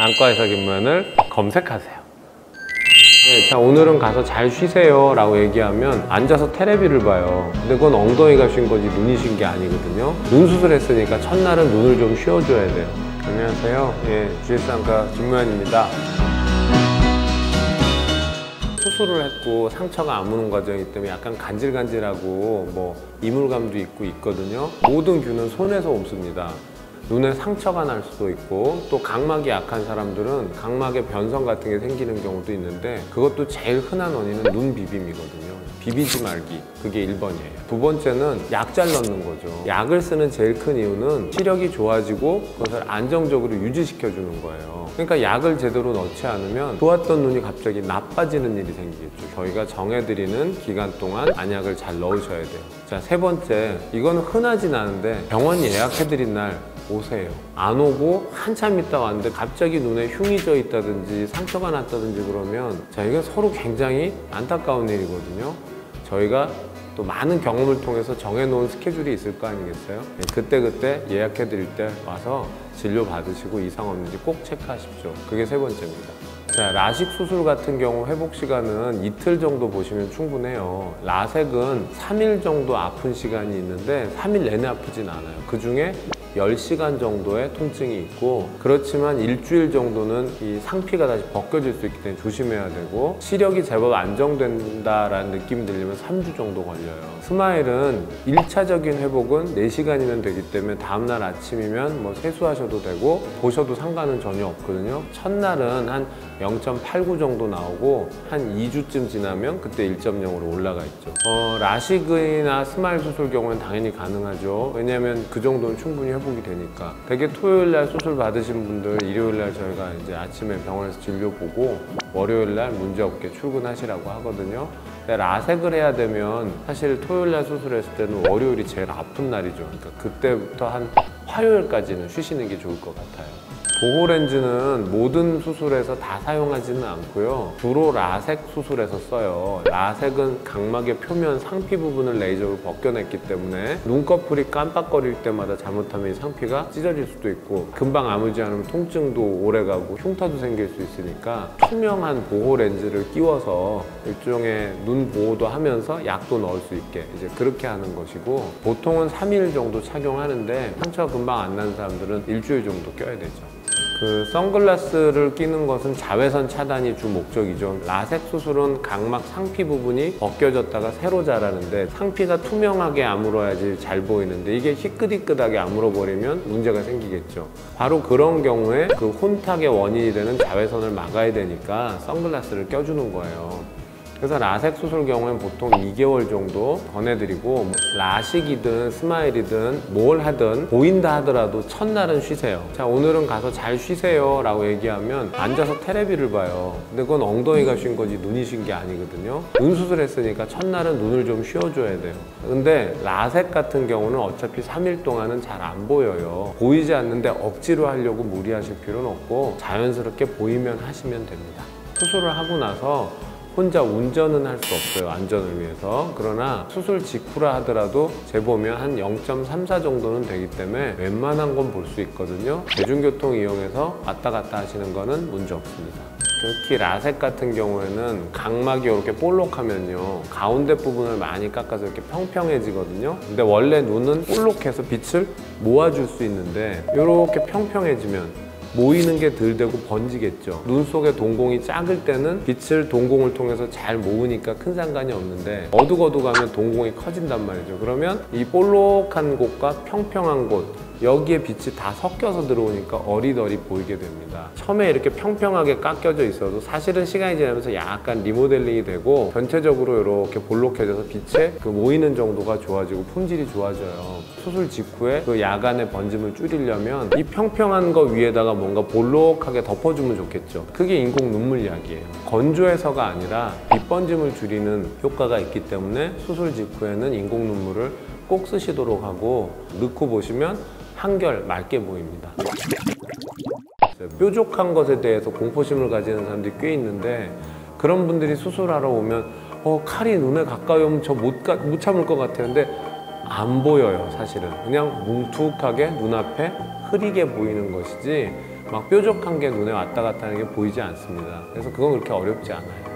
안과의사 김무현을 검색하세요. 네, 자, 오늘은 가서 잘 쉬세요 라고 얘기하면 앉아서 테레비를 봐요. 근데 그건 엉덩이가 쉰 거지 눈이 쉰 게 아니거든요. 눈 수술했으니까 첫날은 눈을 좀 쉬어줘야 돼요. 안녕하세요. 예, GS안과 김무현입니다. 수술을 했고 상처가 아무는 과정이기 때문에 약간 간질간질하고 뭐 이물감도 있고 있거든요. 모든 균은 손에서 옮습니다. 눈에 상처가 날 수도 있고, 또 각막이 약한 사람들은 각막에 변성 같은 게 생기는 경우도 있는데, 그것도 제일 흔한 원인은 눈 비빔이거든요. 비비지 말기, 그게 1번이에요. 두 번째는 약잘 넣는 거죠. 약을 쓰는 제일 큰 이유는 시력이 좋아지고 그것을 안정적으로 유지시켜주는 거예요. 그러니까 약을 제대로 넣지 않으면 좋았던 눈이 갑자기 나빠지는 일이 생기겠죠. 저희가 정해드리는 기간 동안 안약을 잘 넣으셔야 돼요. 자, 세 번째, 이거는 흔하진 않은데 병원 예약해드린 날 오세요. 안 오고 한참 있다 왔는데 갑자기 눈에 흉이 져 있다든지 상처가 났다든지 그러면, 자, 이건 서로 굉장히 안타까운 일이거든요. 저희가 또 많은 경험을 통해서 정해놓은 스케줄이 있을 거 아니겠어요? 그때그때 예약해 드릴 때 와서 진료 받으시고 이상 없는지 꼭 체크하십시오. 그게 세 번째입니다. 자, 라식 수술 같은 경우 회복 시간은 이틀 정도 보시면 충분해요. 라섹은 3일 정도 아픈 시간이 있는데 3일 내내 아프진 않아요. 그 중에 10시간 정도의 통증이 있고, 그렇지만 일주일 정도는 이 상피가 다시 벗겨질 수 있기 때문에 조심해야 되고, 시력이 제법 안정된다라는 느낌이 들려면 3주 정도 걸려요. 스마일은 1차적인 회복은 4시간이면 되기 때문에 다음날 아침이면 뭐 세수하셔도 되고 보셔도 상관은 전혀 없거든요. 첫날은 한 0.89 정도 나오고 한 2주쯤 지나면 그때 1.0으로 올라가 있죠. 라식이나 스마일 수술 경우는 당연히 가능하죠. 왜냐하면 그 정도는 충분히 회복이 되니까. 되게 토요일날 수술 받으신 분들 일요일날 저희가 이제 아침에 병원에서 진료 보고 월요일날 문제없게 출근하시라고 하거든요. 근데 라섹을 해야 되면 사실 토요일날 수술했을 때는 월요일이 제일 아픈 날이죠. 그러니까 그때부터 한 화요일까지는 쉬시는 게 좋을 것 같아요. 보호 렌즈는 모든 수술에서 다 사용하지는 않고요. 주로 라섹 수술에서 써요. 라섹은 각막의 표면 상피 부분을 레이저로 벗겨냈기 때문에 눈꺼풀이 깜빡거릴 때마다 잘못하면 이 상피가 찢어질 수도 있고, 금방 아물지 않으면 통증도 오래가고 흉터도 생길 수 있으니까 투명한 보호 렌즈를 끼워서 일종의 눈 보호도 하면서 약도 넣을 수 있게 이제 그렇게 하는 것이고, 보통은 3일 정도 착용하는데 상처가 금방 안 나는 사람들은 일주일 정도 껴야 되죠. 그 선글라스를 끼는 것은 자외선 차단이 주 목적이죠. 라섹 수술은 각막 상피 부분이 벗겨졌다가 새로 자라는데 상피가 투명하게 아물어야지 잘 보이는데 이게 희끗희끗하게 아물어버리면 문제가 생기겠죠. 바로 그런 경우에 그 혼탁의 원인이 되는 자외선을 막아야 되니까 선글라스를 껴주는 거예요. 그래서 라섹 수술 경우에는 보통 2개월 정도 권해드리고, 라식이든 스마일이든 뭘 하든 보인다 하더라도 첫날은 쉬세요. 자, 오늘은 가서 잘 쉬세요 라고 얘기하면 앉아서 테레비를 봐요. 근데 그건 엉덩이가 쉰 거지 눈이 쉰 게 아니거든요. 눈 수술했으니까 첫날은 눈을 좀 쉬어줘야 돼요. 근데 라섹 같은 경우는 어차피 3일 동안은 잘 안 보여요. 보이지 않는데 억지로 하려고 무리하실 필요는 없고 자연스럽게 보이면 하시면 됩니다. 수술을 하고 나서 혼자 운전은 할 수 없어요, 안전을 위해서. 그러나 수술 직후라 하더라도 재보면 한 0.34 정도는 되기 때문에 웬만한 건 볼 수 있거든요. 대중교통 이용해서 왔다 갔다 하시는 거는 문제 없습니다. 특히 라섹 같은 경우에는 각막이 이렇게 볼록하면요, 가운데 부분을 많이 깎아서 이렇게 평평해지거든요. 근데 원래 눈은 볼록해서 빛을 모아줄 수 있는데 이렇게 평평해지면 모이는 게 덜 되고 번지겠죠. 눈 속의 동공이 작을 때는 빛을 동공을 통해서 잘 모으니까 큰 상관이 없는데 어둑어둑하면 동공이 커진단 말이죠. 그러면 이 볼록한 곳과 평평한 곳, 여기에 빛이 다 섞여서 들어오니까 어리더리 보이게 됩니다. 처음에 이렇게 평평하게 깎여져 있어도 사실은 시간이 지나면서 약간 리모델링이 되고 전체적으로 이렇게 볼록해져서 빛의 그 모이는 정도가 좋아지고 품질이 좋아져요. 수술 직후에 그 야간의 번짐을 줄이려면 이 평평한 거 위에다가 뭔가 볼록하게 덮어주면 좋겠죠. 그게 인공 눈물 약이에요. 건조해서가 아니라 빛 번짐을 줄이는 효과가 있기 때문에 수술 직후에는 인공 눈물을 꼭 쓰시도록 하고, 넣고 보시면 한결 맑게 보입니다. 뾰족한 것에 대해서 공포심을 가지는 사람들이 꽤 있는데, 그런 분들이 수술하러 오면 칼이 눈에 가까이 오면 저 못 참을 것 같아요. 근데 안 보여요. 사실은 그냥 뭉툭하게 눈앞에 흐리게 보이는 것이지 막 뾰족한 게 눈에 왔다 갔다 하는 게 보이지 않습니다. 그래서 그건 그렇게 어렵지 않아요.